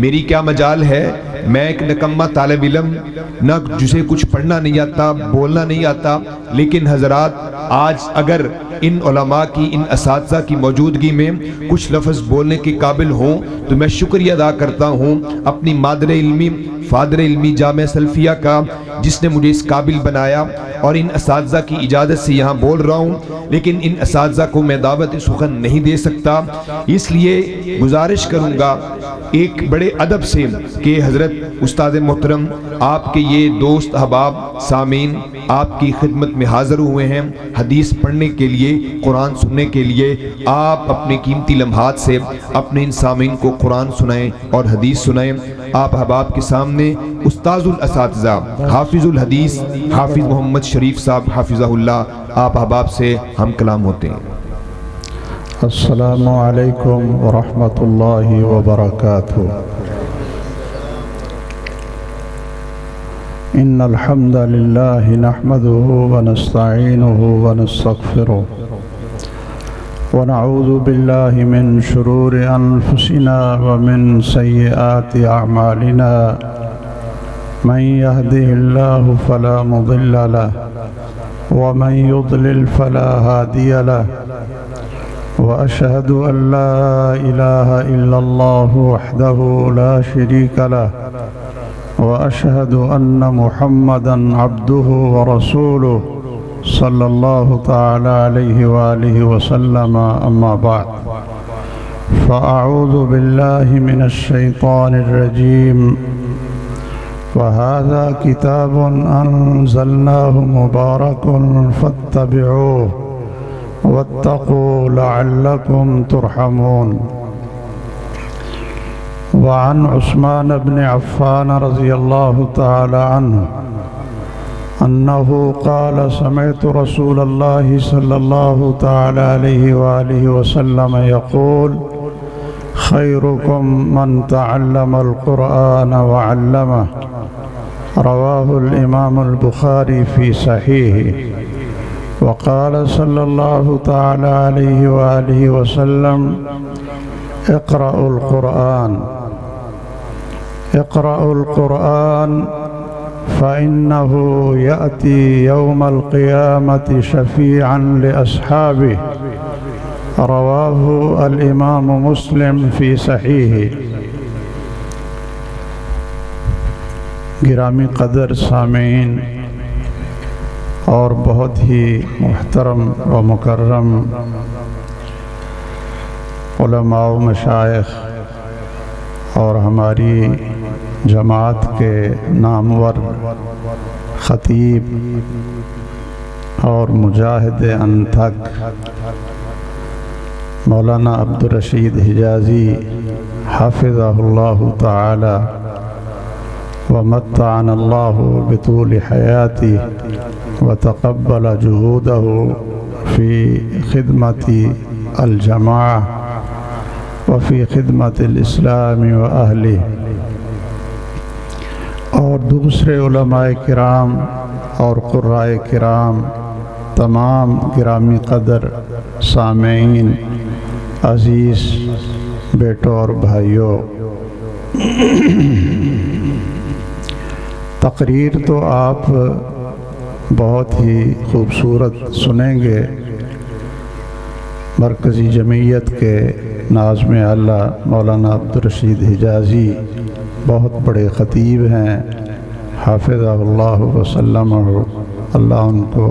میری کیا مجال ہے، میں ایک نکمہ طالب علم، نہ جسے کچھ پڑھنا نہیں آتا، بولنا نہیں آتا، لیکن حضرات آج اگر ان علماء کی، ان اساتذہ کی موجودگی میں کچھ لفظ بولنے کے قابل ہوں تو میں شکریہ ادا کرتا ہوں اپنی مادر علمی، فادر علمی جامعہ سلفیہ کا، جس نے مجھے اس قابل بنایا، اور ان اساتذہ کی اجازت سے یہاں بول رہا ہوں، لیکن ان اساتذہ کو میں دعوت سخن نہیں دے سکتا، اس لیے گزارش کروں گا ایک بڑے ادب سے کہ حضرت استاد محترم آپ کے یہ دوست احباب سامعین آپ کی خدمت میں حاضر ہوئے ہیں حدیث پڑھنے کے لیے، قرآن سننے کے لیے، آپ اپنے قیمتی لمحات سے اپنے ان سامعین کو قرآن سنائیں اور حدیث سنائیں۔ آپ احباب کے سامنے استاذ الاساتذہ حافظ الحدیث حافظ محمد شریف صاحب حافظہ اللہ، آپ احباب سے ہم کلام ہوتے ہیں۔ السلام علیکم ورحمۃ اللہ وبرکاتہ۔ ان الحمد للہ نحمده ونستعینه ونستغفره ونعوذ باللہ من شرور انفسنا ومن سیئات اعمالنا، من يهده الله فلا مضل له ومن يضلل فلا هادي له، وأشهد أن لا إله إلا الله وحده لا شريك له، وأشهد أن محمدًا عبده ورسوله صلى الله تعالى عليه وآله وسلم، أما بعد، فأعوذ بالله من الشيطان الرجيم، وهذا كتاب أنزلناه مبارك فاتبعوه واتقوا لعلكم ترحمون۔ وعن عثمان بن عفان رضی اللہ تعالی عنہ انه قال سمعت رسول الله صلی اللہ تعالی علیہ وآلہ وسلم يقول خيركم من تعلم القرآن وعلمه، رواه الإمام البخاری في صحیحه۔ وقال صلی اللہ تعالی علیہ وآلہ وسلم اقرأوا القرآن، اقرأوا القرآن فإنه يأتي يوم القيامة شفيعا لأصحابه، رواه الإمام مسلم في صحيحه۔ گرامی قدر سامعین اور بہت ہی محترم و مکرم علماء و مشائخ اور ہماری جماعت کے نامور خطیب اور مجاہد انتھک مولانا عبدالرشید حجازی حافظہ اللہ تعالی ومتعنا اللہ بطول حیاتی وتقبل جهوده في خدمة الجماعة وفي خدمة الإسلام وأهله، اور دوسرے علماء کرام اور قراء کرام، تمام گرامی قدر سامعین، عزیز بیٹوں اور بھائیوں، تقریر تو آپ بہت ہی خوبصورت سنیں گے۔ مرکزی جمعیت کے ناظم اعلیٰ مولانا عبدالرشید حجازی بہت بڑے خطیب ہیں، حافظہ اللہ وسلم، اللہ ان کو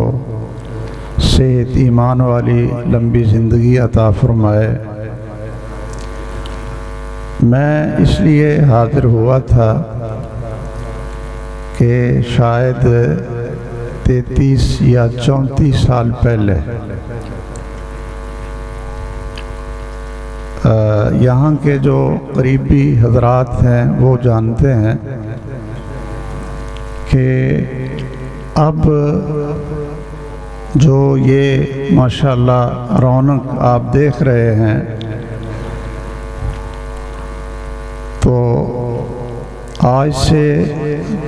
صحت ایمان والی لمبی زندگی عطا فرمائے۔ میں اس لیے حاضر ہوا تھا کہ شاید 33 یا 34 سال پہلے یہاں کے جو قریبی حضرات ہیں وہ جانتے ہیں کہ اب جو یہ ماشاءاللہ رونق آپ دیکھ رہے ہیں تو آج سے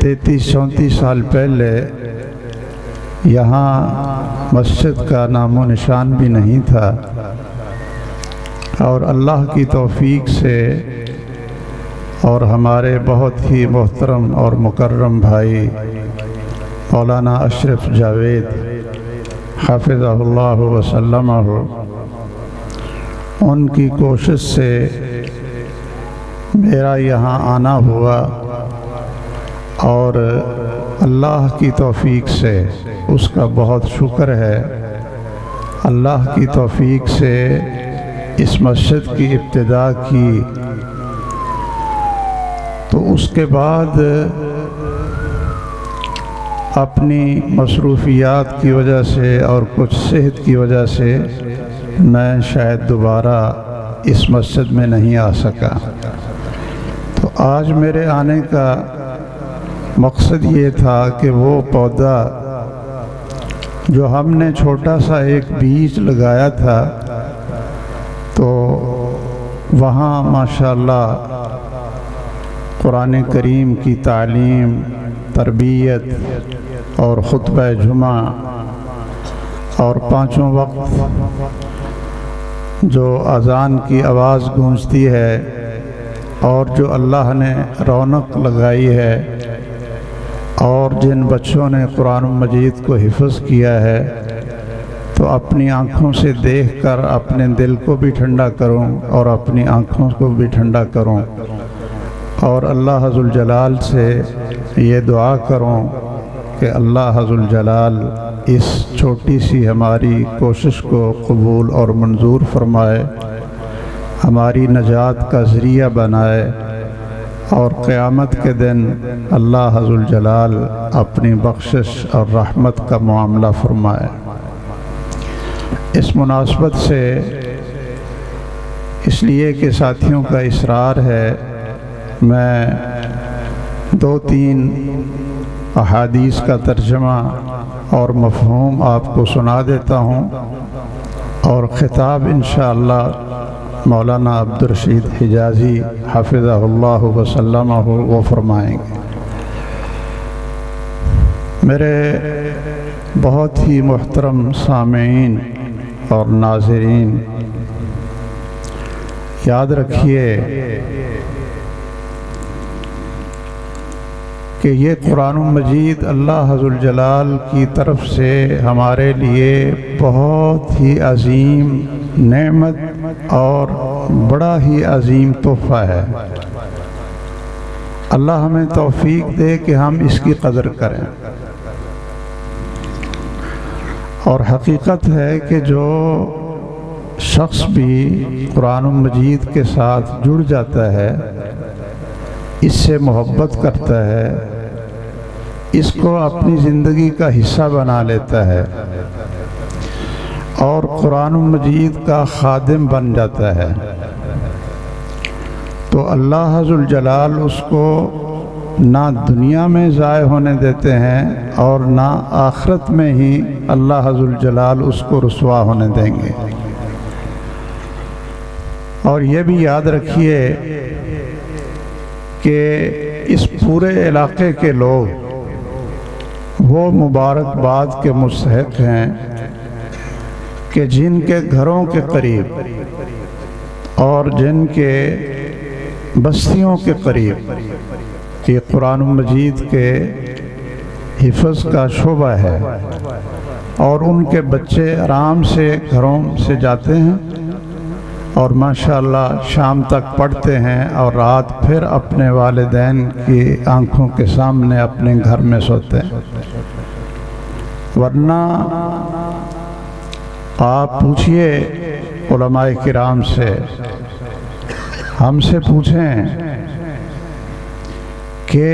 33-34 سال پہلے یہاں مسجد کا نام و نشان بھی نہیں تھا، اور اللہ کی توفیق سے اور ہمارے بہت ہی محترم اور مکرم بھائی مولانا اشرف جاوید حافظہ اللہ وسلمہ، ان کی کوشش سے میرا یہاں آنا ہوا، اور اللہ کی توفیق سے اس کا بہت شکر ہے۔ اللہ کی توفیق سے اس مسجد کی ابتدا کی، تو اس کے بعد اپنی مصروفیات کی وجہ سے اور کچھ صحت کی وجہ سے میں شاید دوبارہ اس مسجد میں نہیں آ سکا۔ تو آج میرے آنے کا مقصد یہ تھا کہ وہ پودا جو ہم نے چھوٹا سا ایک بیج لگایا تھا، تو وہاں ماشاءاللہ قرآن کریم کی تعلیم، تربیت اور خطبہ جمعہ اور پانچوں وقت جو اذان کی آواز گونجتی ہے، اور جو اللہ نے رونق لگائی ہے، اور جن بچوں نے قرآن مجید کو حفظ کیا ہے، تو اپنی آنکھوں سے دیکھ کر اپنے دل کو بھی ٹھنڈا کروں اور اپنی آنکھوں کو بھی ٹھنڈا کروں، اور اللہ ذوالجلال سے یہ دعا کروں کہ اللہ ذوالجلال اس چھوٹی سی ہماری کوشش کو قبول اور منظور فرمائے، ہماری نجات کا ذریعہ بنائے، اور قیامت کے دن اللہ ذوالجلال اپنی بخشش اور رحمت کا معاملہ فرمائے۔ اس مناسبت سے، اس لیے کہ ساتھیوں کا اصرار ہے، میں 2-3 احادیث کا ترجمہ اور مفہوم آپ کو سنا دیتا ہوں، اور خطاب انشاءاللہ مولانا عبدالرشید حجازی حافظہ اللہ وسلمہ وہ فرمائیں گے۔ میرے بہت ہی محترم سامعین اور ناظرین، یاد رکھیے کہ یہ قرآن مجید اللہ ذوالجلال کی طرف سے ہمارے لیے بہت ہی عظیم نعمت اور بڑا ہی عظیم تحفہ ہے۔ اللہ ہمیں توفیق دے کہ ہم اس کی قدر کریں، اور حقیقت ہے کہ جو شخص بھی قرآن مجید کے ساتھ جڑ جاتا ہے، اس سے محبت کرتا ہے، اس کو اپنی زندگی کا حصہ بنا لیتا ہے، اور قرآن مجید کا خادم بن جاتا ہے، تو اللہ ذوالجلال اس کو نہ دنیا میں ضائع ہونے دیتے ہیں، اور نہ آخرت میں ہی اللہ ذوالجلال اس کو رسوا ہونے دیں گے۔ اور یہ بھی یاد رکھیے کہ اس پورے علاقے کے لوگ وہ مبارکباد کے مستحق ہیں کہ جن کے گھروں کے قریب اور جن کے بستیوں کے قریب یہ قرآن مجید کے حفظ کا شعبہ ہے، اور ان کے بچے آرام سے گھروں سے جاتے ہیں اور ماشاءاللہ شام تک پڑھتے ہیں، اور رات پھر اپنے والدین کی آنکھوں کے سامنے اپنے گھر میں سوتے ہیں۔ ورنہ آپ پوچھئے علماء کرام سے، ہم سے پوچھیں کہ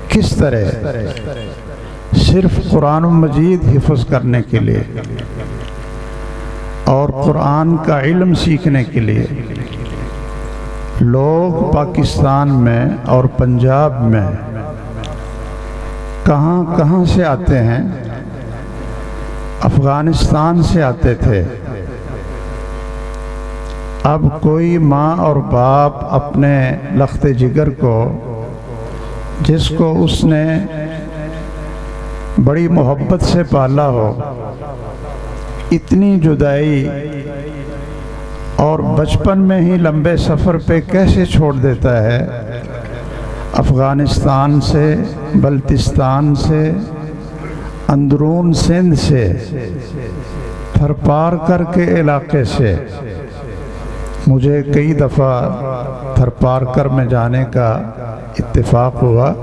کس طرح صرف قرآن مجید حفظ کرنے کے لیے اور قرآن کا علم سیکھنے کے لیے لوگ پاکستان میں اور پنجاب میں کہاں کہاں سے آتے ہیں۔ افغانستان سے آتے تھے، اب کوئی ماں اور باپ اپنے لخت جگر کو، جس کو اس نے بڑی محبت سے پالا ہو، اتنی جدائی اور بچپن میں ہی لمبے سفر پہ کیسے چھوڑ دیتا ہے، افغانستان سے، بلتستان سے، اندرون سندھ سے، تھر پار کر کے علاقے سے۔ مجھے کئی دفعہ تھر پار کر میں جانے کا اتفاق ہوا،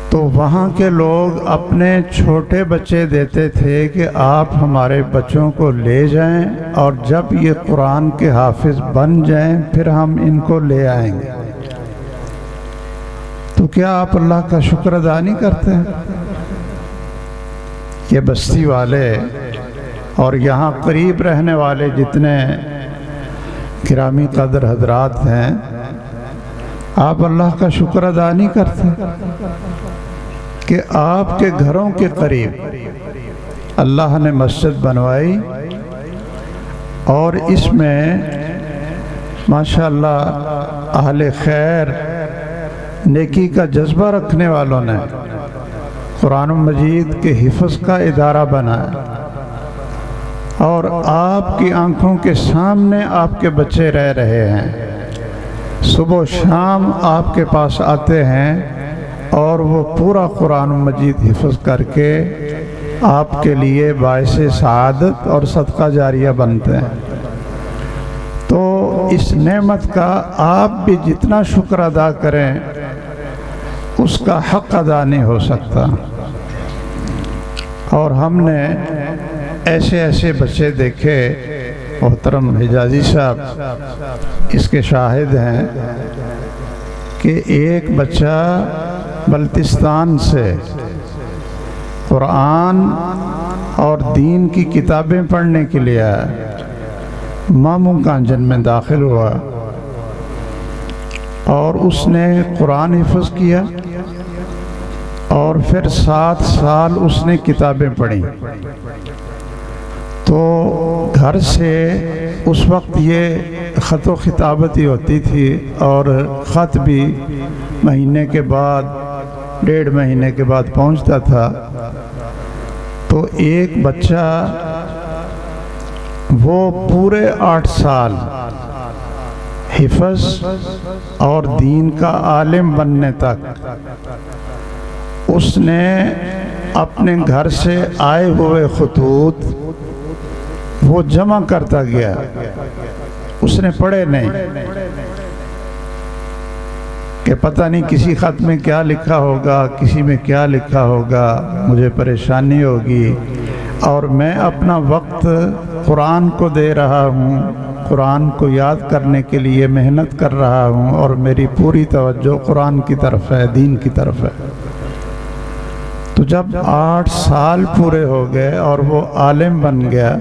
تو وہاں کے لوگ اپنے چھوٹے بچے دیتے تھے کہ آپ ہمارے بچوں کو لے جائیں، اور جب یہ قرآن کے حافظ بن جائیں پھر ہم ان کو لے آئیں گے۔ تو کیا آپ اللہ کا شکر ادا نہیں کرتے ہیں؟ یہ بستی والے اور یہاں قریب رہنے والے جتنے گرامی قدر حضرات ہیں، آپ اللہ کا شکر ادا نہیں کرتے کہ آپ کے گھروں کے قریب اللہ نے مسجد بنوائی، اور اس میں ماشاءاللہ اہل خیر، نیکی کا جذبہ رکھنے والوں نے قرآن مجید کے حفظ کا ادارہ بنایا، اور آپ کی آنکھوں کے سامنے آپ کے بچے رہ رہے ہیں، صبح و شام آپ کے پاس آتے ہیں، اور وہ پورا قرآن مجید حفظ کر کے آپ کے لیے باعث سعادت اور صدقہ جاریہ بنتے ہیں۔ تو اس نعمت کا آپ بھی جتنا شکر ادا کریں اس کا حق ادا نہیں ہو سکتا۔ اور ہم نے ایسے ایسے بچے دیکھے، محترم حجازی صاحب اس کے شاہد ہیں، کہ ایک بچہ بلتستان سے قرآن اور دین کی کتابیں پڑھنے کے لیے آیا، ماموں کانجن میں داخل ہوا، اور اس نے قرآن حفظ کیا، اور پھر 7 سال اس نے کتابیں پڑھی۔ تو گھر سے اس وقت یہ خط و خطابت ہی ہوتی تھی، اور خط بھی مہینے کے بعد، 1.5 مہینے کے بعد پہنچتا تھا۔ تو ایک بچہ وہ پورے 8 سال حفظ اور دین کا عالم بننے تک اس نے اپنے گھر سے آئے ہوئے خطوط وہ جمع کرتا گیا، اس نے پڑھے نہیں کہ پتہ نہیں کسی خط میں کیا لکھا ہوگا، کسی میں کیا لکھا ہوگا، مجھے پریشانی ہوگی، اور میں اپنا وقت قرآن کو دے رہا ہوں، قرآن کو یاد کرنے کے لیے محنت کر رہا ہوں، اور میری پوری توجہ قرآن کی طرف ہے، دین کی طرف ہے۔ تو جب 8 سال پورے ہو گئے اور وہ عالم بن گیا،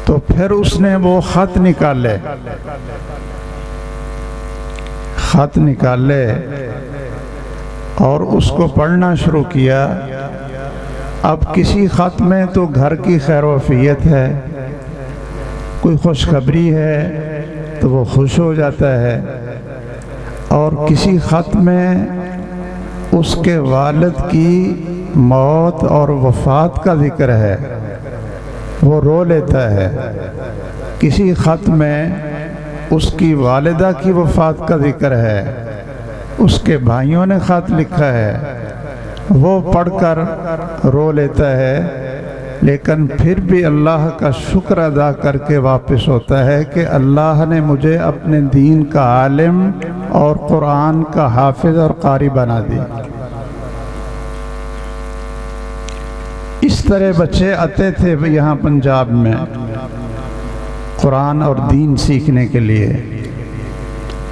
تو پھر اس نے وہ خط نکالے اور اس کو پڑھنا شروع کیا۔ اب کسی خط میں تو گھر کی خیر وفیت ہے، کوئی خوشخبری ہے تو وہ خوش ہو جاتا ہے، اور کسی خط میں اس کے والد کی موت اور وفات کا ذکر ہے، وہ رو لیتا ہے۔ کسی خط میں اس کی والدہ کی وفات کا ذکر ہے، اس کے بھائیوں نے خط لکھا ہے، وہ پڑھ کر رو لیتا ہے، لیکن پھر بھی اللہ کا شکر ادا کر کے واپس ہوتا ہے کہ اللہ نے مجھے اپنے دین کا عالم اور قرآن کا حافظ اور قاری بنا دیا۔ اس طرح بچے آتے تھے یہاں پنجاب میں قرآن اور دین سیکھنے کے لیے۔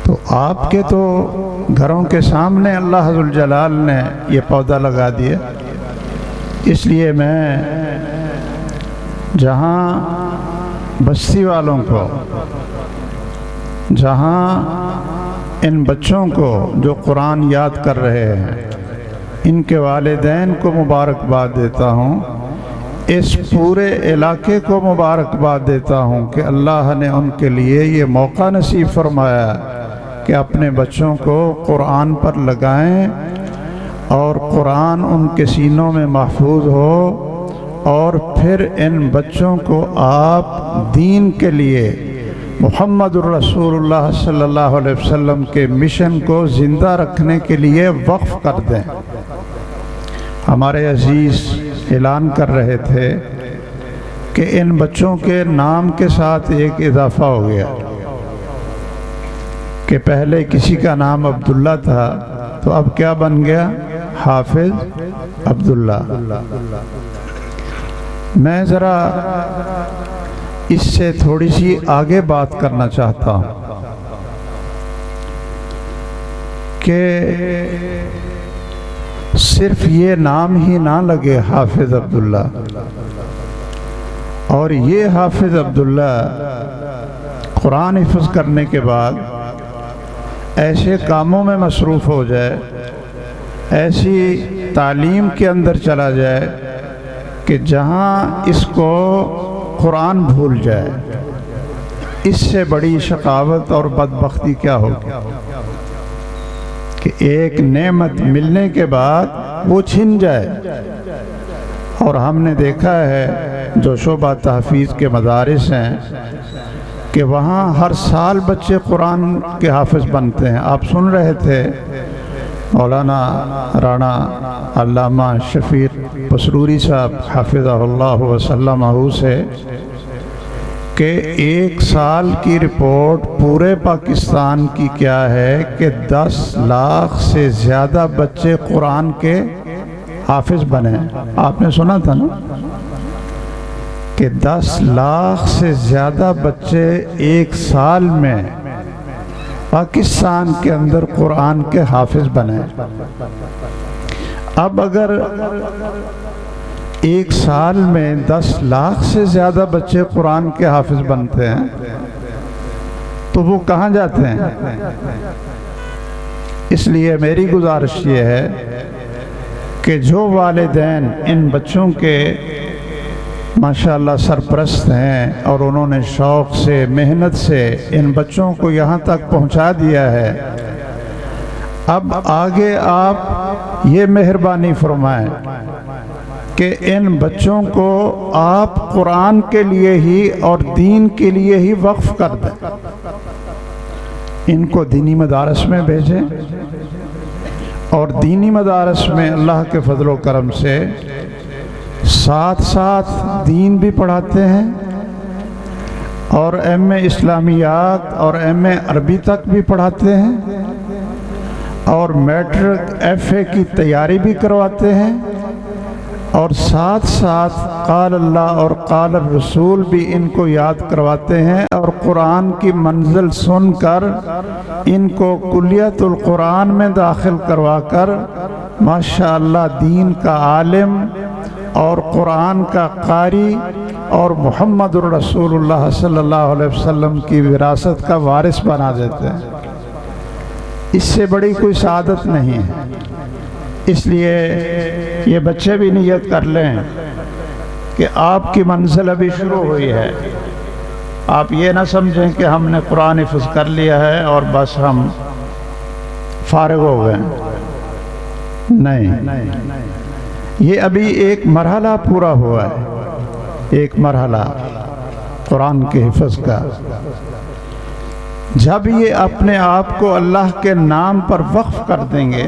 تو آپ کے تو گھروں کے سامنے اللہ ذوالجلال نے یہ پودا لگا دیا، اس لیے میں جہاں بستی والوں کو، جہاں ان بچوں کو جو قرآن یاد کر رہے ہیں، ان کے والدین کو مبارکباد دیتا ہوں، اس پورے علاقے کو مبارکباد دیتا ہوں کہ اللہ نے ان کے لیے یہ موقع نصیب فرمایا کہ اپنے بچوں کو قرآن پر لگائیں اور قرآن ان کے سینوں میں محفوظ ہو، اور پھر ان بچوں کو آپ دین کے لیے محمد الرسول اللہ صلی اللہ علیہ وسلم کے مشن کو زندہ رکھنے کے لیے وقف کر دیں۔ ہمارے عزیز اعلان کر رہے تھے کہ ان بچوں کے نام کے ساتھ ایک اضافہ ہو گیا کہ پہلے کسی کا نام عبداللہ تھا تو اب کیا بن گیا؟ حافظ عبداللہ۔ میں ذرا اس سے تھوڑی سی آگے بات کرنا چاہتا ہوں کہ صرف یہ نام ہی نہ لگے حافظ عبداللہ، اور یہ حافظ عبداللہ قرآن حفظ کرنے کے بعد ایسے کاموں میں مصروف ہو جائے، ایسی تعلیم کے اندر چلا جائے کہ جہاں اس کو قرآن بھول جائے۔ اس سے بڑی شقاوت اور بدبختی کیا ہوگی کہ ایک نعمت ملنے کے بعد وہ چھن جائے۔ اور ہم نے دیکھا ہے جو شعبہ تحفیظ کے مدارس ہیں کہ وہاں ہر سال بچے قرآن کے حافظ بنتے ہیں۔ آپ سن رہے تھے مولانا رانا علامہ شفیق پسروری صاحب حفظہ اللہ وسلمہ سے کہ 1 سال کی رپورٹ پورے پاکستان کی کیا ہے کہ 10 لاکھ سے زیادہ بچے قرآن کے حافظ بنے۔ آپ نے سنا تھا نا کہ 10 لاکھ سے زیادہ بچے 1 سال میں پاکستان کے اندر قرآن کے حافظ بنے۔ اب اگر 1 سال میں 10 لاکھ سے زیادہ بچے قرآن کے حافظ بنتے ہیں تو وہ کہاں جاتے ہیں؟ اس لیے میری گزارش یہ ہے کہ جو والدین ان بچوں کے ماشاءاللہ سرپرست ہیں اور انہوں نے شوق سے محنت سے ان بچوں کو یہاں تک پہنچا دیا ہے، اب آگے آپ یہ مہربانی فرمائیں کہ ان بچوں کو آپ قرآن کے لیے ہی اور دین کے لیے ہی وقف کر دیں۔ ان کو دینی مدارس میں بھیجیں، اور دینی مدارس میں اللہ کے فضل و کرم سے ساتھ ساتھ دین بھی پڑھاتے ہیں اور ایم اے اسلامیات اور ایم اے عربی تک بھی پڑھاتے ہیں، اور میٹرک ایف اے کی تیاری بھی کرواتے ہیں، اور ساتھ ساتھ قال اللہ اور قال الرسول بھی ان کو یاد کرواتے ہیں، اور قرآن کی منزل سن کر ان کو کلیت القرآن میں داخل کروا کر ماشاءاللہ دین کا عالم اور قرآن کا قاری اور محمد الرسول اللہ صلی اللہ علیہ وسلم کی وراثت کا وارث بنا دیتے ہیں۔ اس سے بڑی کوئی سعادت نہیں ہے۔ اس لیے یہ بچے بھی نیت کر لیں کہ آپ کی منزل ابھی شروع ہوئی ہے۔ آپ یہ نہ سمجھیں کہ ہم نے قرآن حفظ کر لیا ہے اور بس ہم فارغ ہو گئے، نہیں، یہ ابھی ایک مرحلہ پورا ہوا ہے، ایک مرحلہ قرآن کے حفظ کا۔ جب یہ اپنے آپ کو اللہ کے نام پر وقف کر دیں گے،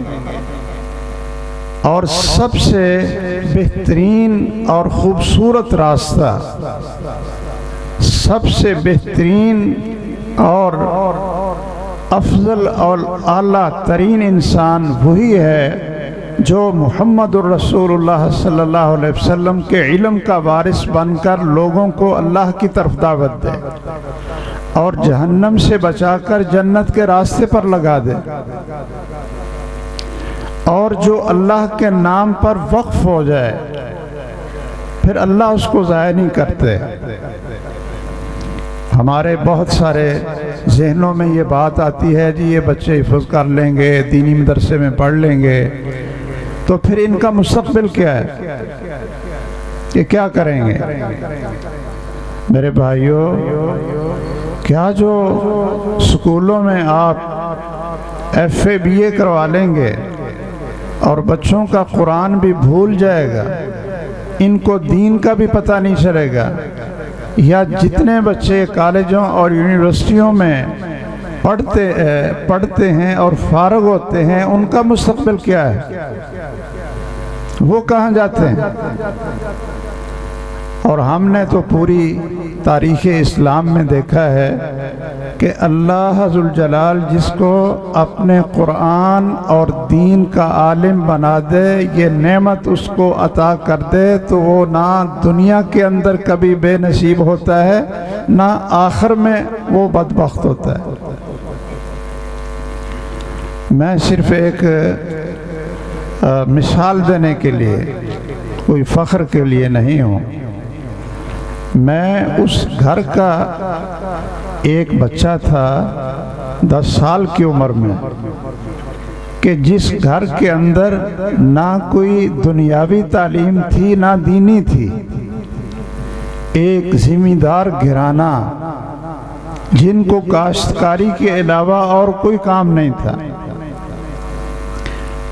اور سب سے بہترین اور خوبصورت راستہ، سب سے بہترین اور افضل اور اعلیٰ ترین انسان وہی ہے جو محمد الرسول اللہ صلی اللہ علیہ وسلم کے علم کا وارث بن کر لوگوں کو اللہ کی طرف دعوت دے اور جہنم سے بچا کر جنت کے راستے پر لگا دے، اور جو اللہ کے نام پر وقف ہو جائے پھر اللہ اس کو ضائع نہیں کرتے۔ ہمارے بہت سارے ذہنوں میں یہ بات آتی ہے جی یہ بچے حفظ کر لیں گے، دینی مدرسے میں پڑھ لیں گے، تو پھر ان کا مستقبل کیا ہے؟ یہ کیا کریں گے؟ میرے بھائیوں، کیا جو سکولوں میں آپ ایف اے بی اے کروا لیں گے اور بچوں کا قرآن بھی بھول جائے گا، ان کو دین کا بھی پتہ نہیں چلے گا، یا جتنے بچے کالجوں اور یونیورسٹیوں میں پڑھتے ہیں اور فارغ ہوتے ہیں، ان کا مستقبل کیا ہے؟ وہ کہاں جاتے ہیں؟ اور ہم نے تو پوری تاریخ اسلام میں دیکھا ہے کہ اللہ ذوالجلال جس کو اپنے قرآن اور دین کا عالم بنا دے، یہ نعمت اس کو عطا کر دے، تو وہ نہ دنیا کے اندر کبھی بے نصیب ہوتا ہے، نہ آخر میں وہ بدبخت ہوتا ہے۔ میں صرف ایک مثال دینے کے لیے، کوئی فخر کے لیے نہیں ہوں، میں اس گھر کا ایک بچہ تھا 10 سال کی عمر میں، کہ جس گھر کے اندر نہ کوئی دنیاوی تعلیم تھی نہ دینی تھی، ایک زمیندار گھرانہ جن کو کاشتکاری کے علاوہ اور کوئی کام نہیں تھا،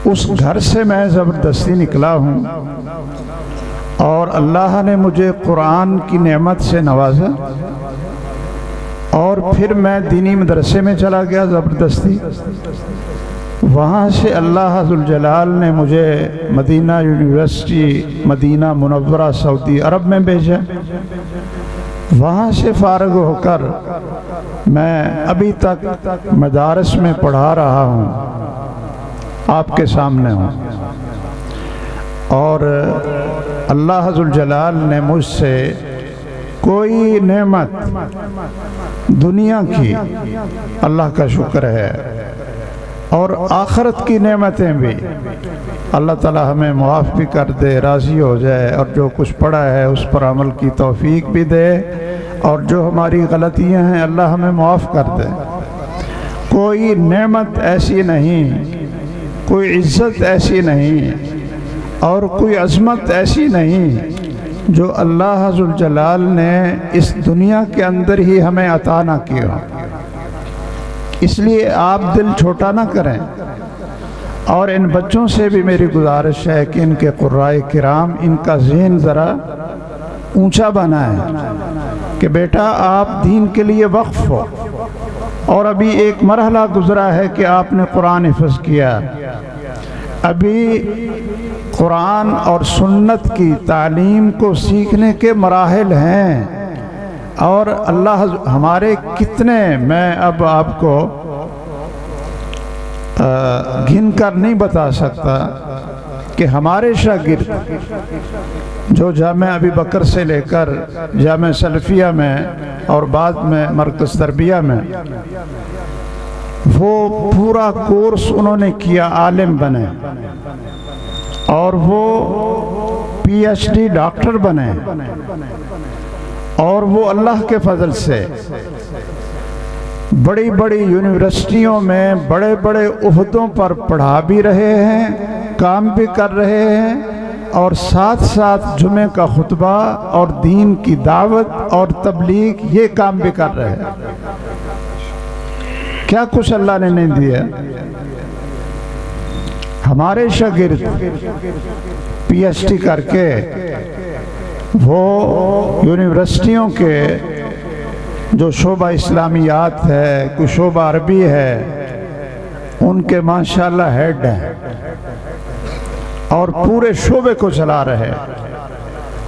اس گھر سے میں زبردستی نکلا ہوں، اور اللہ نے مجھے قرآن کی نعمت سے نوازا، اور پھر میں دینی مدرسے میں چلا گیا زبردستی۔ وہاں سے اللہ ذوالجلال نے مجھے مدینہ یونیورسٹی مدینہ منورہ سعودی عرب میں بھیجا۔ وہاں سے فارغ ہو کر میں ابھی تک مدارس میں پڑھا رہا ہوں، آپ کے سامنے ہوں، اور اللہ ذوالجلال نے مجھ سے کوئی نعمت دنیا کی، اللہ کا شکر ہے، اور آخرت کی نعمتیں بھی اللہ تعالی ہمیں معاف بھی کر دے، راضی ہو جائے، اور جو کچھ پڑھا ہے اس پر عمل کی توفیق بھی دے، اور جو ہماری غلطیاں ہیں اللہ ہمیں معاف کر دے۔ کوئی نعمت ایسی نہیں، کوئی عزت ایسی نہیں، اور کوئی عظمت ایسی نہیں جو اللہ ذوالجلال نے اس دنیا کے اندر ہی ہمیں عطا نہ کیا۔ اس لیے آپ دل چھوٹا نہ کریں، اور ان بچوں سے بھی میری گزارش ہے کہ ان کے قرائے کرام ان کا ذہن ذرا اونچا بنائیں کہ بیٹا آپ دین کے لیے وقف ہو، اور ابھی ایک مرحلہ گزرا ہے کہ آپ نے قرآن حفظ کیا، ابھی قرآن اور سنت کی تعلیم کو سیکھنے کے مراحل ہیں، اور اللہ ہمارے کتنے، میں اب آپ کو گن کر نہیں بتا سکتا کہ ہمارے شاگرد جو جامعہ ابی بکر سے لے کر جامعہ سلفیہ میں اور بعد میں مرکز تربیہ میں، وہ پورا کورس انہوں نے کیا، عالم بنے، اور وہ پی ایچ ڈی ڈاکٹر بنے، اور وہ اللہ کے فضل سے بڑی بڑی یونیورسٹیوں میں بڑے بڑے عہدوں پر پڑھا بھی رہے ہیں، کام بھی کر رہے ہیں، اور ساتھ ساتھ جمعہ کا خطبہ اور دین کی دعوت اور تبلیغ یہ کام بھی کر رہے ہیں۔ کیا کچھ اللہ نے نہیں دیا؟ ہمارے شاگرد پی ایچ ڈی کر کے وہ یونیورسٹیوں کے جو شعبہ اسلامیات ہے، کوئی شعبہ عربی ہے، ان کے ماشاءاللہ ہیڈ ہیں، اور پورے شعبے کو چلا رہے۔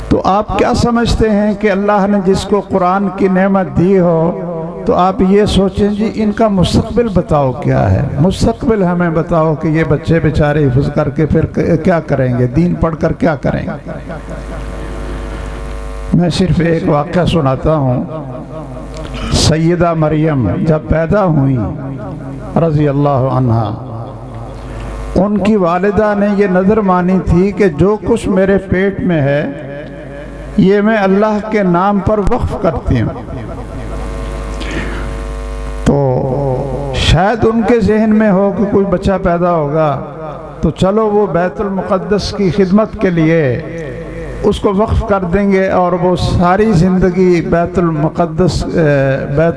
تو آپ کیا سمجھتے ہیں کہ اللہ نے جس کو قرآن کی نعمت دی ہو تو آپ یہ سوچیں جی ان کا مستقبل بتاؤ کیا ہے، مستقبل ہمیں بتاؤ کہ یہ بچے بیچارے حفظ کر کے پھر کیا کریں گے، دین پڑھ کر کیا کریں گے۔ میں صرف ایک واقعہ سناتا ہوں۔ سیدہ مریم جب پیدا ہوئی رضی اللہ عنہا، ان کی والدہ نے یہ نظر مانی تھی کہ جو کچھ میرے پیٹ میں ہے یہ میں اللہ کے نام پر وقف کرتی ہوں۔ تو شاید ان کے ذہن میں ہو کہ کوئی بچہ پیدا ہوگا تو چلو وہ بیت المقدس کی خدمت کے لیے اس کو وقف کر دیں گے، اور وہ ساری زندگی بیت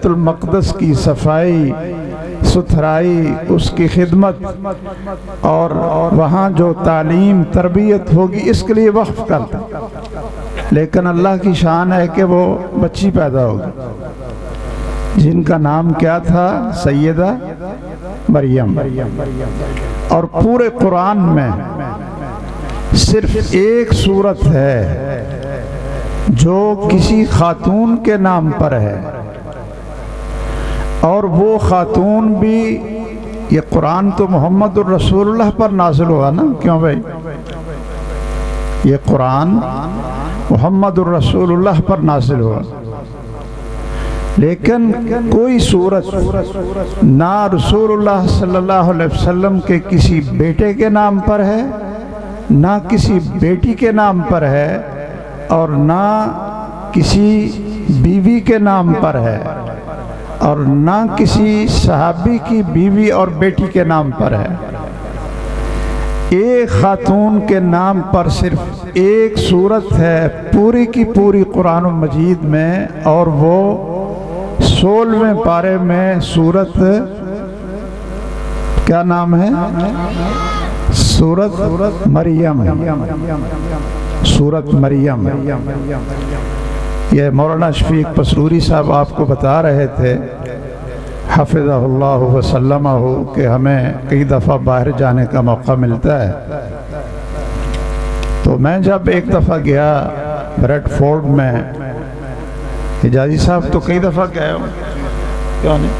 المقدس کی صفائی ستھرائی، اس کی خدمت اور وہاں جو تعلیم تربیت ہوگی اس کے لیے وقف کر دیں۔ لیکن اللہ کی شان ہے کہ وہ بچی پیدا ہوگی جن کا نام کیا تھا؟ سیدہ مریم۔ اور پورے قرآن میں صرف ایک صورت ہے جو کسی خاتون کے نام پر ہے، اور وہ خاتون بھی، یہ قرآن تو محمد الرسول اللہ پر نازل ہوا نا، کیوں بھائی؟ یہ قرآن محمد الرسول اللہ پر نازل ہوا، لیکن کوئی صورت نہ رسول اللہ صلی اللہ علیہ وسلم کے کسی بیٹے کے نام پر ہے، نہ کسی بیٹی کے نام پر ہے، اور نہ کسی بیوی کے نام پر ہے، اور نہ کسی صحابی کی بیوی اور بیٹی کے نام پر ہے۔ ایک خاتون کے نام پر صرف ایک صورت ہے پوری کی پوری قرآن مجید میں، اور وہ 16ویں پارے میں سورت کیا نام ہے؟ سورت مریم، سورت مریم۔ یہ مولانا شفیق پسروری صاحب آپ کو بتا رہے تھے حفظہ اللہ وسلمہ کہ ہمیں کئی دفعہ باہر جانے کا موقع ملتا ہے، تو میں جب ایک دفعہ گیا بریڈ فورڈ میں، حجازی صاحب تو کئی دفعہ گئے ہوں، کیوں نہیں؟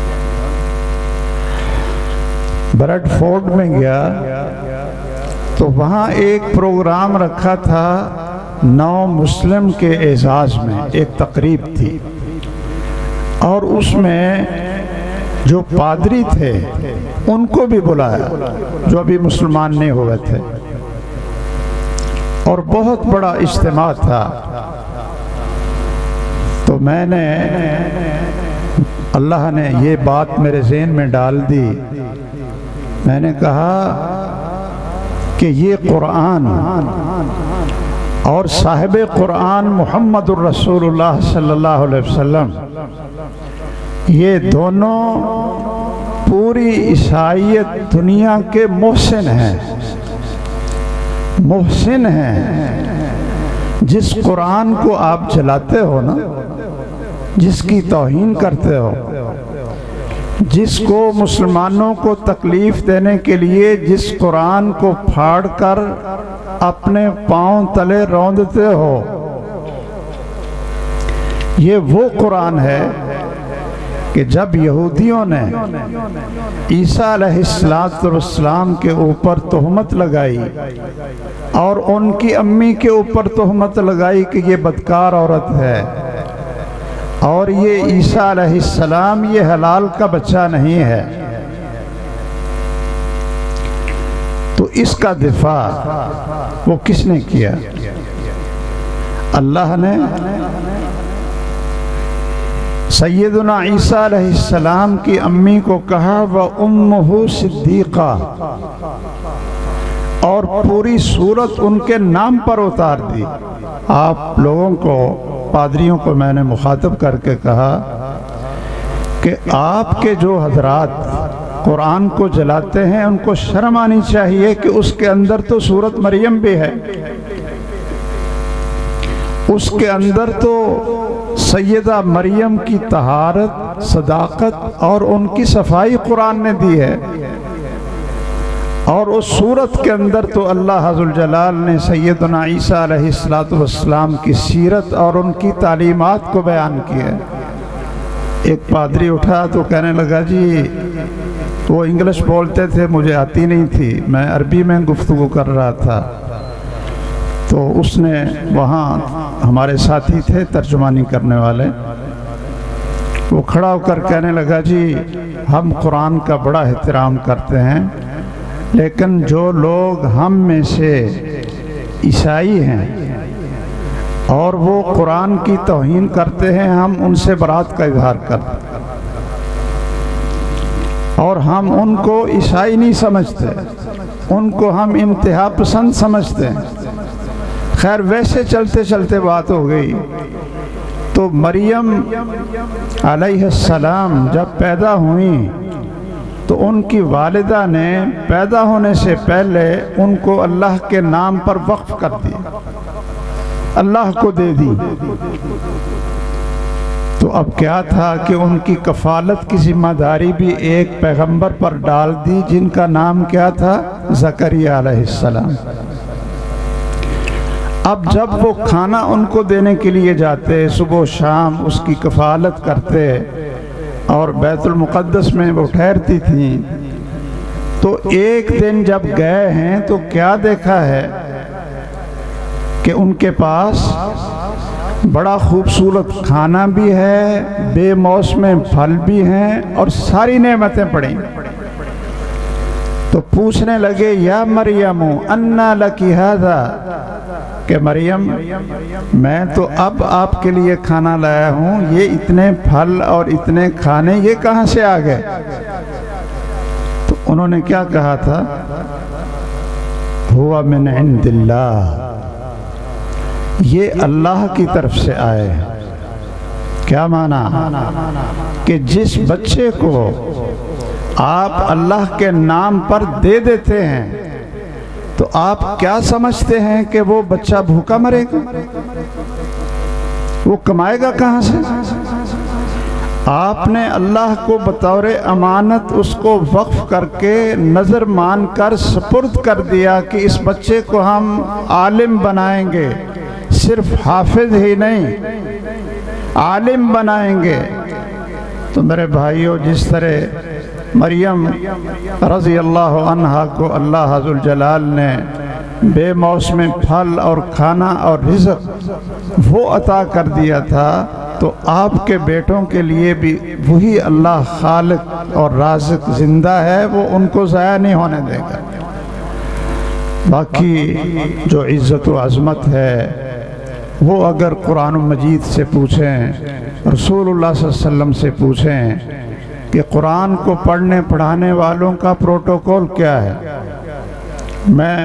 بریڈ فورڈ میں گیا تو وہاں ایک پروگرام رکھا تھا نو مسلم کے اعزاز میں، ایک تقریب تھی، اور اس میں جو پادری تھے ان کو بھی بلایا جو ابھی مسلمان نہیں ہوئے تھے، اور بہت بڑا اجتماع تھا۔ تو میں نے، اللہ نے یہ بات میرے ذہن میں ڈال دی، میں نے کہا کہ یہ قرآن اور صاحب قرآن محمد الرسول اللہ صلی اللہ علیہ وسلم، یہ دونوں پوری عیسائیت دنیا کے محسن ہیں، محسن ہیں۔ جس قرآن کو آپ جلاتے ہو نا، جس کی توہین کرتے ہو، جس کو مسلمانوں کو تکلیف دینے کے لیے جس قرآن کو پھاڑ کر اپنے پاؤں تلے روندتے ہو، یہ وہ قرآن ہے کہ جب یہودیوں نے عیسیٰ علیہ السلام کے اوپر تہمت لگائی اور ان کی امی کے اوپر تہمت لگائی کہ یہ بدکار عورت ہے اور یہ عیسیٰ علیہ السلام یہ حلال کا بچہ نہیں ہے، تو اس کا دفاع وہ کس نے کیا؟ اللہ نے سیدنا عیسیٰ علیہ السلام کی امی کو کہا وَأُمُّهُ صِدِّيقَةٌ، اور پوری سورت ان کے نام پر اتار دی۔ آپ لوگوں کو، پادریوں کو میں نے مخاطب کر کے کہا کہ آپ کے جو حضرات قرآن کو جلاتے ہیں ان کو شرم آنی چاہیے کہ اس کے اندر تو سورت مریم بھی ہے، اس کے اندر تو سیدہ مریم کی طہارت، صداقت اور ان کی صفائی قرآن نے دی ہے، اور اس سورت کے اندر تو اللہ عز وجل نے سیدنا عیسیٰ علیہ السلام کی سیرت اور ان کی تعلیمات کو بیان کیا۔ ایک پادری اٹھا تو کہنے لگا جی، وہ انگلش بولتے تھے، مجھے آتی نہیں تھی، میں عربی میں گفتگو کر رہا تھا، تو اس نے وہاں ہمارے ساتھی تھے ترجمانی کرنے والے، وہ کھڑا ہو کر کہنے لگا جی ہم قرآن کا بڑا احترام کرتے ہیں، لیکن جو لوگ ہم میں سے عیسائی ہیں اور وہ قرآن کی توہین کرتے ہیں، ہم ان سے برات کا اظہار کرتے ہیں، اور ہم ان کو عیسائی نہیں سمجھتے، ان کو ہم انتہا پسند سمجھتے ہیں۔ خیر ویسے چلتے چلتے بات ہو گئی، تو مریم علیہ السلام جب پیدا ہوئیں تو ان کی والدہ نے پیدا ہونے سے پہلے ان کو اللہ کے نام پر وقف کر دیا، اللہ کو دے دی۔ تو اب کیا تھا کہ ان کی کفالت کی ذمہ داری بھی ایک پیغمبر پر ڈال دی، جن کا نام کیا تھا؟ زکریا علیہ السلام۔ اب جب وہ کھانا ان کو دینے کے لیے جاتے، صبح و شام اس کی کفالت کرتے، اور بیت المقدس میں وہ ٹھہرتی تھیں، تو ایک دن جب گئے ہیں تو کیا دیکھا ہے کہ ان کے پاس بڑا خوبصورت کھانا بھی ہے، بے موسم پھل بھی ہیں، اور ساری نعمتیں پڑیں۔ تو پوچھنے لگے یا مریم انا لکی ھذا، کہ مریم میں تو اب آپ کے لیے کھانا لایا ہوں، یہ اتنے پھل اور اتنے کھانے یہ کہاں سے آ گئے؟ تو انہوں نے کیا کہا تھا؟ ہوا من عند اللہ، یہ اللہ کی طرف سے آئے۔ کیا معنی؟ کہ جس بچے کو آپ اللہ کے نام پر دے دیتے ہیں تو آپ کیا سمجھتے ہیں کہ وہ بچہ بھوکا مرے گا؟ وہ کمائے گا کہاں سے؟ آپ نے اللہ کو بطور امانت اس کو وقف کر کے نظر مان کر سپرد کر دیا کہ اس بچے کو ہم عالم بنائیں گے، صرف حافظ ہی نہیں عالم بنائیں گے۔ تو میرے بھائیوں، جس طرح مریم رضی اللہ عنہا کو اللہ ذوالجلال نے بے موسم پھل اور کھانا اور رزق وہ عطا کر دیا تھا، تو آپ کے بیٹوں کے لیے بھی وہی اللہ خالق اور رازق زندہ ہے، وہ ان کو ضائع نہیں ہونے دے گا۔ باقی جو عزت و عظمت ہے وہ اگر قرآن مجید سے پوچھیں، رسول اللہ صلی اللہ علیہ وسلم سے پوچھیں کہ قرآن کو پڑھنے پڑھانے والوں کا پروٹوکول کیا ہے، میں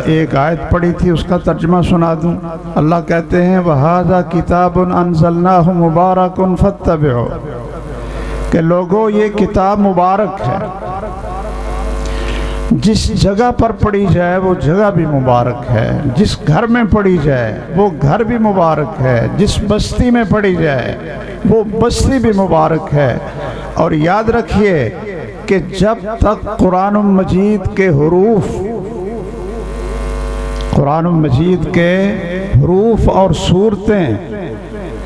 ایک آیت پڑھی تھی، اس کا ترجمہ سنا دوں۔ اللہ کہتے ہیں وَهَذَا كِتَابٌ أَنزَلْنَاهُ مُبَارَكٌ فَاتَّبِعُوهُ، کہ لوگوں یہ کتاب مبارک ہے، جس جگہ پر پڑھی جائے وہ جگہ بھی مبارک ہے، جس گھر میں پڑھی جائے وہ گھر بھی مبارک ہے، جس بستی میں پڑھی جائے وہ بستی بھی مبارک ہے۔ اور یاد رکھیے کہ جب تک قرآن مجید کے حروف اور صورتیں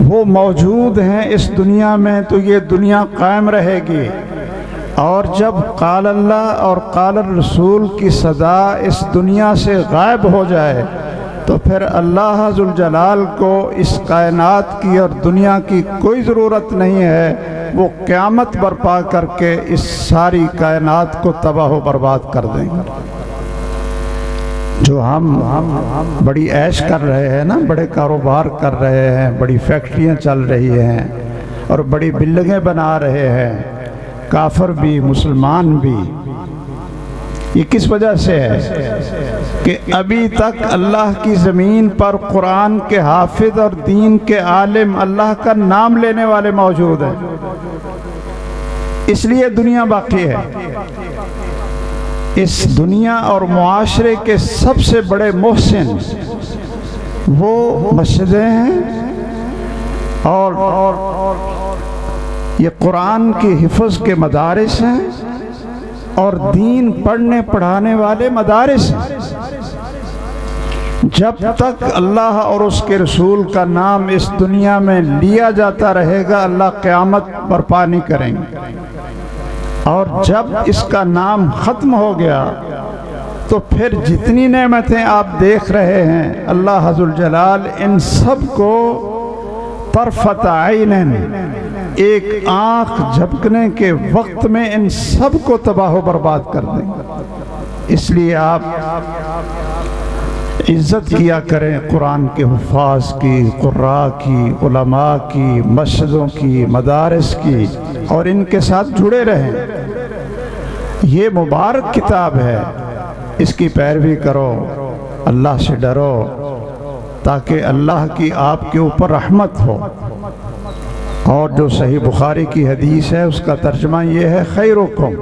وہ موجود ہیں اس دنیا میں، تو یہ دنیا قائم رہے گی۔ اور جب قال اللہ اور قال الرسول کی صدا اس دنیا سے غائب ہو جائے تو پھر اللہ ذوالجلال کو اس کائنات کی اور دنیا کی کوئی ضرورت نہیں ہے، وہ قیامت برپا کر کے اس ساری کائنات کو تباہ و برباد کر دیں گے۔ جو ہم بڑی عیش کر رہے ہیں نا، بڑے کاروبار کر رہے ہیں، بڑی فیکٹریاں چل رہی ہیں اور بڑی بلڈنگیں بنا رہے ہیں، کافر بھی مسلمان بھی، یہ کس وجہ سے ہے کہ ابھی تک اللہ کی زمین پر قرآن کے حافظ اور دین کے عالم، اللہ کا نام لینے والے موجود ہیں، اس لیے دنیا باقی ہے۔ اس دنیا اور معاشرے کے سب سے بڑے محسن وہ مسجدیں ہیں اور یہ قرآن کی حفظ کے مدارس ہیں اور دین پڑھنے پڑھانے والے مدارس ہیں۔ جب تک اللہ اور اس کے رسول کا نام اس دنیا میں لیا جاتا رہے گا، اللہ قیامت برپا نہیں کریں گے، اور جب اس کا نام ختم ہو گیا تو پھر جتنی نعمتیں آپ دیکھ رہے ہیں، اللہ ذوالجلال ان سب کو طرفت عین، ایک آنکھ جھپکنے کے وقت میں ان سب کو تباہ و برباد کر دیں گے۔ اس لیے آپ عزت کیا کریں قرآن کے حفاظ کی، قراء کی، علماء کی، مسجدوں کی، مدارس کی، اور ان کے ساتھ جڑے رہیں۔ یہ مبارک کتاب ہے، اس کی پیروی کرو، اللہ سے ڈرو تاکہ اللہ کی آپ کے اوپر رحمت ہو۔ اور جو صحیح بخاری کی حدیث ہے اس کا ترجمہ یہ ہے، خیرکم،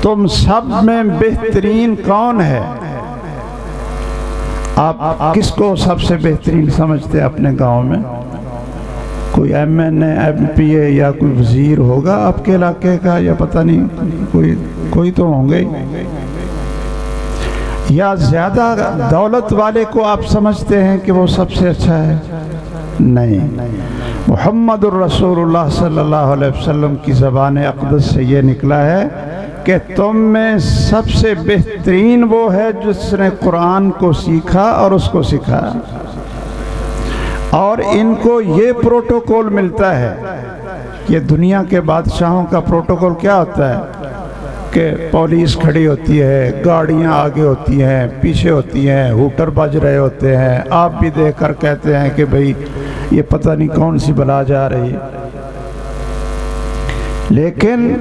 تم سب میں بہترین کون ہے؟ آپ کس کو سب سے بہترین سمجھتے ہیں اپنے گاؤں میں؟ کوئی ایم این اے، ایم پی اے یا کوئی وزیر ہوگا آپ کے علاقے کا، یا پتہ نہیں کوئی تو ہوں گے، یا زیادہ دولت والے کو آپ سمجھتے ہیں کہ وہ سب سے اچھا ہے؟ نہیں، محمد الرسول اللہ صلی اللہ علیہ وسلم کی زبان اقدس سے یہ نکلا ہے کہ تم میں سب سے بہترین وہ ہے جس نے قرآن کو سیکھا اور اس کو سکھایا۔ اور ان کو یہ پروٹوکول ملتا ہے، یہ دنیا کے بادشاہوں کا پروٹوکول کیا ہوتا ہے کہ پولیس کھڑی ہوتی ہے، گاڑیاں آگے ہوتی ہیں، پیچھے ہوتی ہیں، ہوٹر بج رہے ہوتے ہیں، آپ بھی دیکھ کر کہتے ہیں کہ بھئی یہ پتہ نہیں کون سی بلا جا رہی ہے۔ لیکن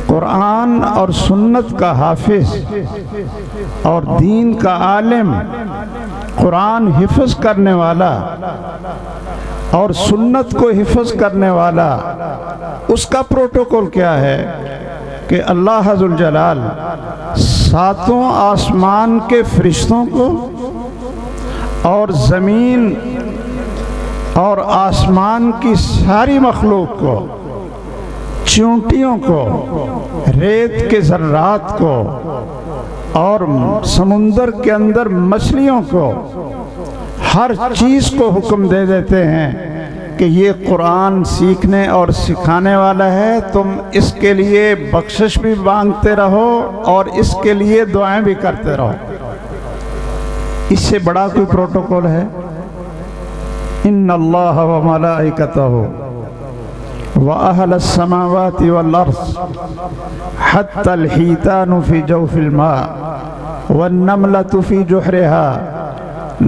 قرآن اور سنت کا حافظ اور دین کا عالم، قرآن حفظ کرنے والا اور سنت کو حفظ کرنے والا، اس کا پروٹوکول کیا ہے کہ اللہ ذو الجلال ساتوں آسمان کے فرشتوں کو اور زمین اور آسمان کی ساری مخلوق کو، چونٹیوں کو، ریت کے ذرات کو اور سمندر کے اندر مچھلیوں کو، ہر چیز کو حکم دے دیتے ہیں کہ یہ قرآن سیکھنے اور سکھانے والا ہے، تم اس کے لیے بخشش بھی مانگتے رہو اور اس کے لیے دعائیں بھی کرتے رہو۔ اس سے بڑا کوئی پروٹوکول ہے؟ ان اللہ و ملائکتہ وَأَهْلَ السَّمَاوَاتِ وَالْأَرْضِ حَتَّى الْحِيتَانُ فِي جَوْفِ الْمَاءِ وَالنَّمْلَةُ فِي جُحْرِهَا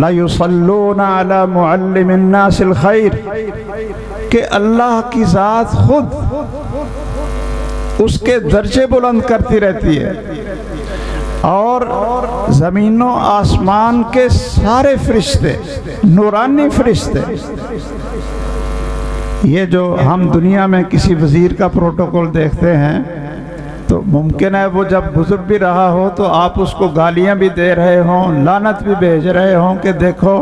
لَيُصَلُّونَ عَلَى مُعَلِّمِ النَّاسِ الْخَيْرِ، کہ اللہ کی ذات خود اس کے درجے بلند کرتی رہتی ہے، اور زمین و آسمان کے سارے فرشتے، نورانی فرشتے، یہ جو ہم دنیا میں کسی وزیر کا پروٹوکول دیکھتے ہیں تو ممکن ہے وہ جب گزر بھی رہا ہو تو آپ اس کو گالیاں بھی دے رہے ہوں، لعنت بھی بھیج رہے ہوں کہ دیکھو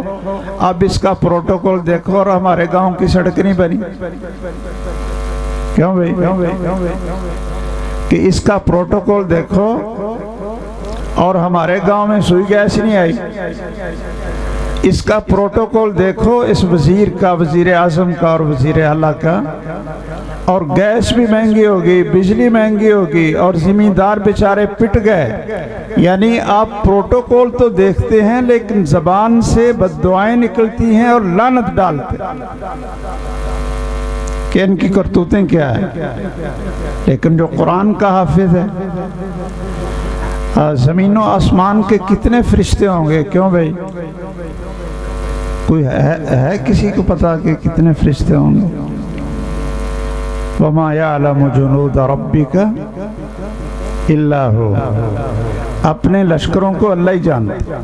اب اس کا پروٹوکول دیکھو اور ہمارے گاؤں کی سڑک نہیں بنی۔ کیوں بھئی؟ کہ اس کا پروٹوکول دیکھو اور ہمارے گاؤں میں سوئی گیس نہیں آئی۔ اس کا پروٹوکول دیکھو اس وزیر کا، وزیر اعظم کا اور وزیر اعلیٰ کا، اور گیس بھی مہنگی ہوگی، بجلی مہنگی ہوگی اور زمیندار بیچارے پٹ گئے۔ یعنی آپ پروٹوکول تو دیکھتے ہیں لیکن زبان سے بددعائیں نکلتی ہیں اور لعنت ڈالتے ہیں کہ ان کی کرتوتیں کیا ہیں۔ لیکن جو قرآن کا حافظ ہے، زمین و آسمان کے کتنے فرشتے ہوں گے؟ کیوں بھائی؟ کوئی ہے کسی کو پتا کہ کتنے فرشتے ہوں گے؟ وَمَا يَعْلَمُ جُنُودَ رَبِّكَ إِلَّا هُوَ، اپنے لشکروں کو اللہ ہی جانتا۔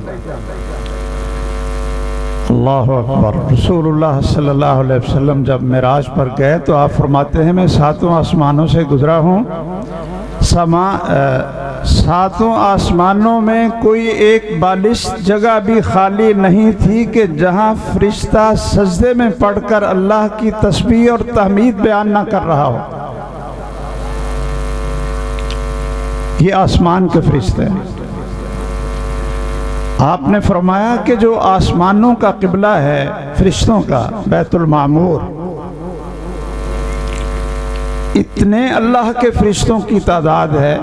اللہ اکبر۔ رسول اللہ صلی اللہ علیہ وسلم جب معراج پر گئے تو آپ فرماتے ہیں میں ساتوں آسمانوں سے گزرا ہوں، ساتوں آسمانوں میں کوئی ایک بالشت جگہ بھی خالی نہیں تھی کہ جہاں فرشتہ سجدے میں پڑھ کر اللہ کی تسبیح اور تحمید بیان نہ کر رہا ہو۔ یہ آسمان کے فرشتے ہیں۔ آپ نے فرمایا کہ جو آسمانوں کا قبلہ ہے فرشتوں کا، بیت المعمور، اتنے اللہ کے فرشتوں کی تعداد ہے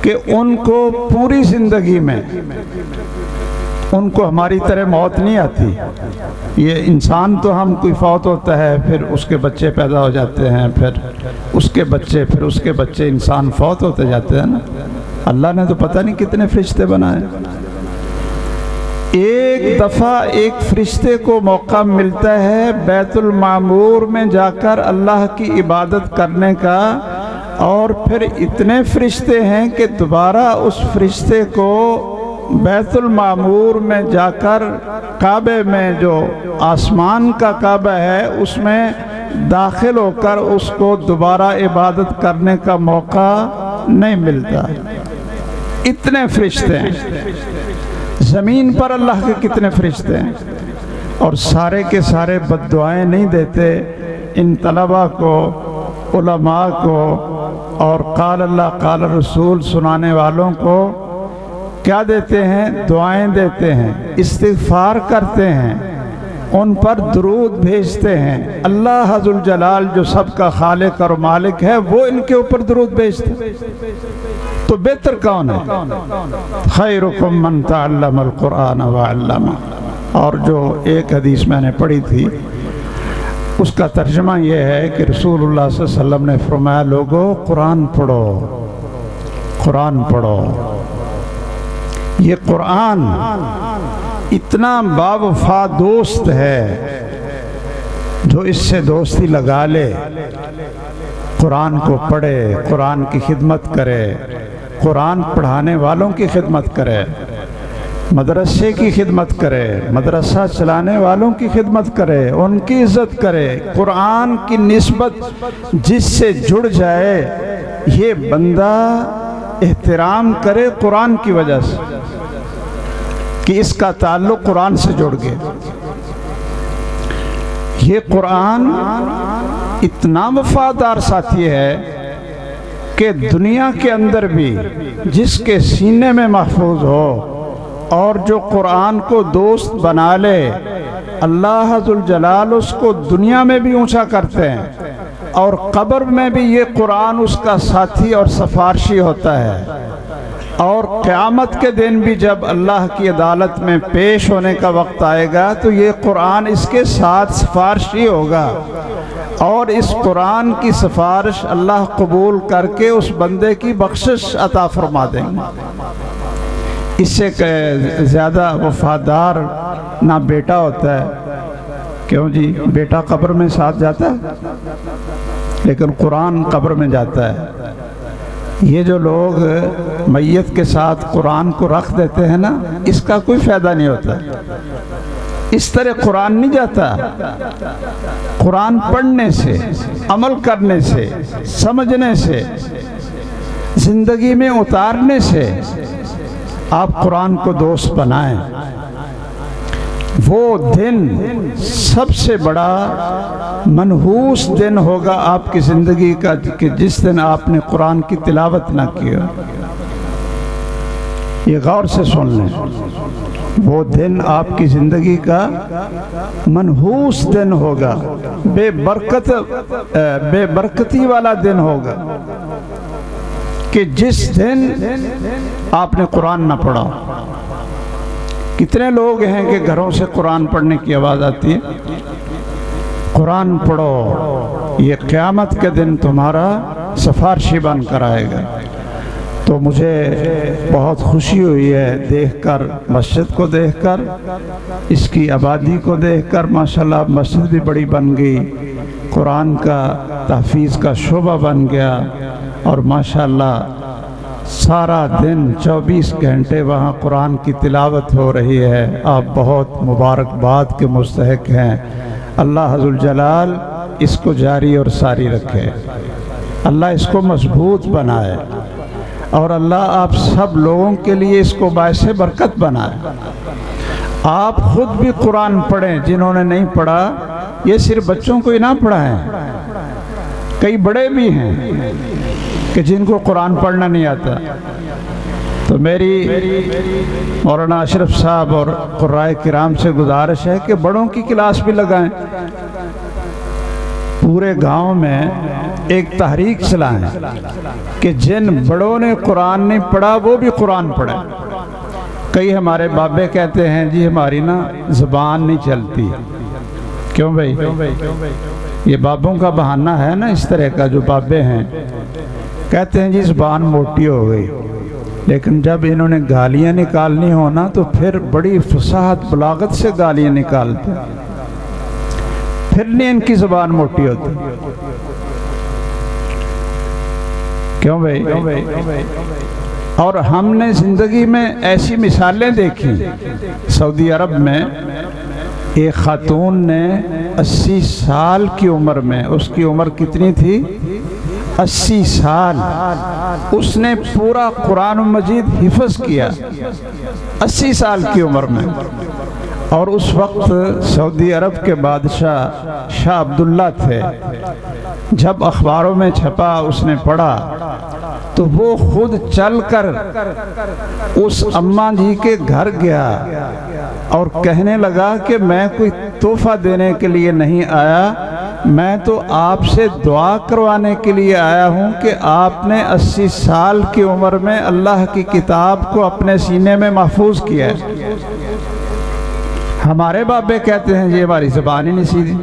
کہ ان کو پوری زندگی میں ان کو ہماری طرح موت نہیں آتی۔ یہ انسان تو ہم کوئی فوت ہوتا ہے، پھر اس کے بچے پیدا ہو جاتے ہیں، پھر اس کے بچے، پھر اس کے بچے، انسان فوت ہوتے جاتے ہیں نا۔ اللہ نے تو پتہ نہیں کتنے فرشتے بنائے۔ ایک دفعہ ایک فرشتے کو موقع ملتا ہے بیت المعمور میں جا کر اللہ کی عبادت کرنے کا، اور پھر اتنے فرشتے ہیں کہ دوبارہ اس فرشتے کو بیت المعمور میں جا کر کعبے میں، جو آسمان کا کعبہ ہے، اس میں داخل ہو کر اس کو دوبارہ عبادت کرنے کا موقع نہیں ملتا۔ اتنے فرشتے ہیں۔ زمین پر اللہ کے کتنے فرشتے ہیں، اور سارے کے سارے بد دعائیں نہیں دیتے ان طلباء کو، علماء کو، اور قال اللہ قال رسول سنانے والوں کو کیا دیتے ہیں؟ دعائیں دیتے ہیں، استغفار کرتے ہیں، ان پر درود بھیجتے ہیں۔ اللہ ذوالجلال جو سب کا خالق اور مالک ہے وہ ان کے اوپر درود بھیجتے ہیں، تو بہتر کون ہے؟ خیرکم من تعلم القرآن وعلمہ۔ اور جو ایک حدیث میں نے پڑھی تھی اس کا ترجمہ یہ ہے کہ رسول اللہ صلی اللہ علیہ وسلم نے فرمایا، لوگو قرآن پڑھو، قرآن پڑھو۔ یہ قرآن اتنا باوفا دوست ہے، جو اس سے دوستی لگا لے، قرآن کو پڑھے، قرآن کی خدمت کرے، قرآن پڑھانے والوں کی خدمت کرے، مدرسے کی خدمت کرے، مدرسہ چلانے والوں کی خدمت کرے، ان کی عزت کرے، قرآن کی نسبت جس سے جڑ جائے یہ بندہ احترام کرے قرآن کی وجہ سے کہ اس کا تعلق قرآن سے جڑ گیا۔ یہ قرآن اتنا وفادار ساتھی ہے کہ دنیا کے اندر بھی جس کے سینے میں محفوظ ہو اور جو قرآن کو دوست بنا لے، اللہ ذوالجلال اس کو دنیا میں بھی اونچا کرتے ہیں اور قبر میں بھی یہ قرآن اس کا ساتھی اور سفارشی ہوتا ہے، اور قیامت کے دن بھی جب اللہ کی عدالت میں پیش ہونے کا وقت آئے گا تو یہ قرآن اس کے ساتھ سفارشی ہوگا، اور اس قرآن کی سفارش اللہ قبول کر کے اس بندے کی بخشش عطا فرما دیں گے۔ اس سے زیادہ وفادار نہ بیٹا ہوتا ہے، کیوں جی؟ بیٹا قبر میں ساتھ جاتا ہے لیکن قرآن قبر میں جاتا ہے۔ یہ جو لوگ میت کے ساتھ قرآن کو رکھ دیتے ہیں نا، اس کا کوئی فائدہ نہیں ہوتا۔ اس طرح قرآن نہیں جاتا، قرآن پڑھنے سے، عمل کرنے سے، سمجھنے سے، زندگی میں اتارنے سے آپ قرآن کو دوست بنائیں۔ وہ دن سب سے بڑا منحوس دن ہوگا آپ کی زندگی کا کہ جس دن آپ نے قرآن کی تلاوت نہ کی ہو۔ یہ غور سے سن لیں، وہ دن آپ کی زندگی کا منحوس دن ہوگا، بے برکتی والا دن ہوگا کہ جس دن آپ نے قرآن نہ پڑھا۔ کتنے لوگ ہیں کہ گھروں سے قرآن پڑھنے کی آواز آتی ہے؟ قرآن پڑھو، یہ قیامت کے دن تمہارا سفارشی بن کر آئے گا۔ تو مجھے بہت خوشی ہوئی ہے دیکھ کر، مسجد کو دیکھ کر، اس کی آبادی کو دیکھ کر۔ ماشاءاللہ مسجد بھی بڑی بن گئی، قرآن کا تحفیظ کا شعبہ بن گیا، اور ماشاءاللہ سارا دن 24 گھنٹے وہاں قرآن کی تلاوت ہو رہی ہے۔ آپ بہت مبارکباد کے مستحق ہیں۔ اللہ ذوالجلال اس کو جاری اور ساری رکھے، اللہ اس کو مضبوط بنائے، اور اللہ آپ سب لوگوں کے لیے اس کو باعث برکت بنائے۔ آپ خود بھی قرآن پڑھیں، جنہوں نے نہیں پڑھا، یہ صرف بچوں کو ہی نہ پڑھائیں، کئی بڑے بھی ہیں کہ جن کو قرآن پڑھنا نہیں آتا۔ تو میری مولانا اشرف صاحب اور قرائے کرام سے گزارش ہے کہ بڑوں کی کلاس بھی لگائیں، پورے گاؤں میں ایک تحریک چلائیں کہ جن بڑوں نے قرآن نہیں پڑھا وہ بھی قرآن پڑھیں۔ کئی ہمارے بابے کہتے ہیں جی ہماری نا زبان نہیں چلتی۔ کیوں بھائی؟ یہ بابوں کا بہانہ ہے نا، اس طرح کا جو بابے ہیں کہتے ہیں جی زبان موٹی ہو گئی، لیکن جب انہوں نے گالیاں نکالنی ہونا تو پھر بڑی فصاحت بلاغت سے گالیاں نکالتے، پھر نہیں ان کی زبان موٹی ہوتی۔ کیوں بھائی؟ اور ہم نے زندگی میں ایسی مثالیں دیکھی۔ سعودی عرب میں ایک خاتون نے 80 سال کی عمر میں، اس کی عمر کتنی تھی؟ 80 سال اس نے پورا قرآن مجید حفظ کیا 80 سال کی عمر میں. اور اس وقت سعودی عرب کے بادشاہ شاہ عبداللہ تھے. جب اخباروں میں چھپا اس نے پڑھا تو وہ خود چل کر اس اماں جی کے گھر گیا اور کہنے لگا کہ میں کوئی تحفہ دینے کے لیے نہیں آیا، میں تو آپ سے دعا کروانے کے لیے آیا ہوں کہ آپ نے 80 سال کی عمر میں اللہ کی کتاب کو اپنے سینے میں محفوظ کیا ہے. ہمارے بابے کہتے ہیں یہ ہماری زبان ہی نہیں سیدھی،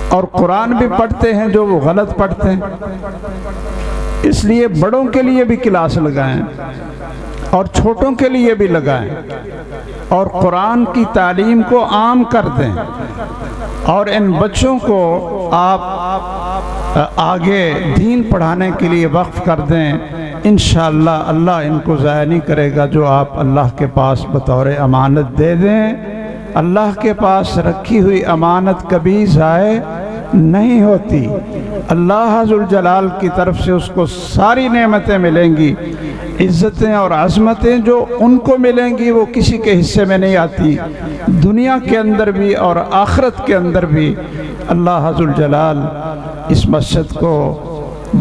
اور قرآن بھی پڑھتے ہیں جو وہ غلط پڑھتے ہیں. اس لیے بڑوں کے لیے بھی کلاس لگائیں اور چھوٹوں کے لیے بھی لگائیں، اور قرآن کی تعلیم کو عام کر دیں، اور ان بچوں کو آپ آگے دین پڑھانے کے لیے وقف کر دیں. انشاءاللہ اللہ ان کو ضائع نہیں کرے گا جو آپ اللہ کے پاس بطور امانت دے دیں. اللہ کے پاس رکھی ہوئی امانت کبھی ضائع نہیں ہوتی. اللہ ذوالجلال کی طرف سے اس کو ساری نعمتیں ملیں گی، عزتیں اور عظمتیں جو ان کو ملیں گی وہ کسی کے حصے میں نہیں آتی. دنیا کے اندر بھی اور آخرت کے اندر بھی اللہ ذوالجلال اس مسجد کو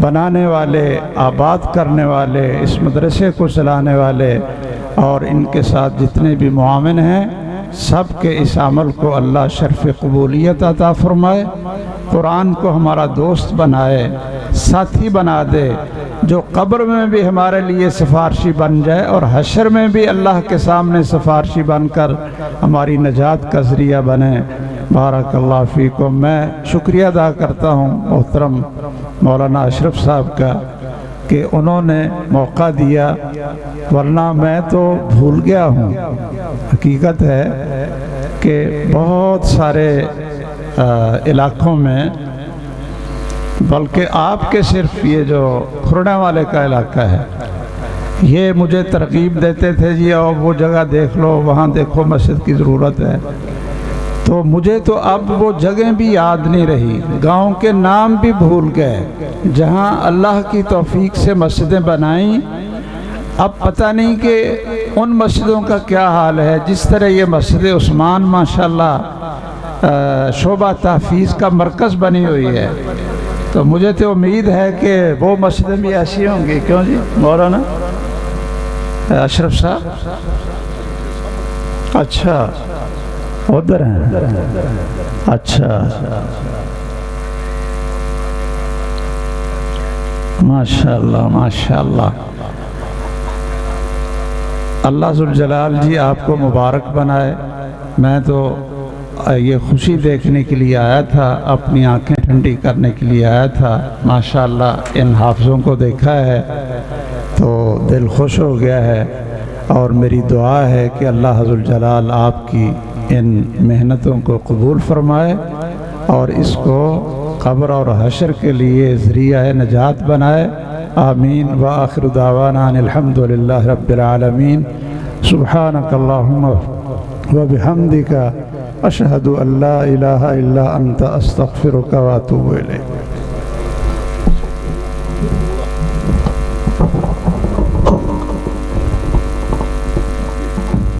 بنانے والے، آباد کرنے والے، اس مدرسے کو چلانے والے اور ان کے ساتھ جتنے بھی معاون ہیں سب کے اس عمل کو اللہ شرف قبولیت عطا فرمائے. قرآن کو ہمارا دوست بنائے، ساتھی بنا دے، جو قبر میں بھی ہمارے لیے سفارشی بن جائے اور حشر میں بھی اللہ کے سامنے سفارشی بن کر ہماری نجات کا ذریعہ بنے. بارک اللہ فیکم. میں شکریہ ادا کرتا ہوں محترم مولانا اشرف صاحب کا کہ انہوں نے موقع دیا، ورنہ میں تو بھول گیا ہوں. حقیقت ہے کہ بہت سارے علاقوں میں، بلکہ آپ کے صرف یہ جو کھرڑا والے کا علاقہ ہے یہ مجھے ترغیب دیتے تھے جی اور وہ جگہ دیکھ لو، وہاں دیکھو مسجد کی ضرورت ہے. تو مجھے تو اب وہ جگہیں بھی یاد نہیں رہی، گاؤں کے نام بھی بھول گئے جہاں اللہ کی توفیق سے مسجدیں بنائیں. اب پتہ نہیں کہ ان مسجدوں کا کیا حال ہے. جس طرح یہ مسجد عثمان ماشاءاللہ شعبہ تحفیظ کا مرکز بنی ہوئی ہے، تو مجھے تو امید ہے کہ وہ مسجدیں بھی ایسی ہوں گی. کیوں جی مولانا اشرف صاحب؟ اچھا ادھر ہیں. اچھا ماشاءاللہ ماشاءاللہ. اللہ ذوالجلال جی آپ کو مبارک بنائے. میں تو یہ خوشی دیکھنے کے لیے آیا تھا، اپنی آنکھیں ٹھنڈی کرنے کے لیے آیا تھا. ماشاءاللہ ان حافظوں کو دیکھا ہے تو دل خوش ہو گیا ہے، اور میری دعا ہے کہ اللہ ذوالجلال آپ کی ان محنتوں کو قبول فرمائے اور اس کو قبر اور حشر کے لیے ذریعہ نجات بنائے. آمین. وآخر دعوانا ان الحمد للہ رب العالمین. سبحانک اللہم وبحمدک اشہد ان لا الہ الا انت استغفرک واتوب الیک.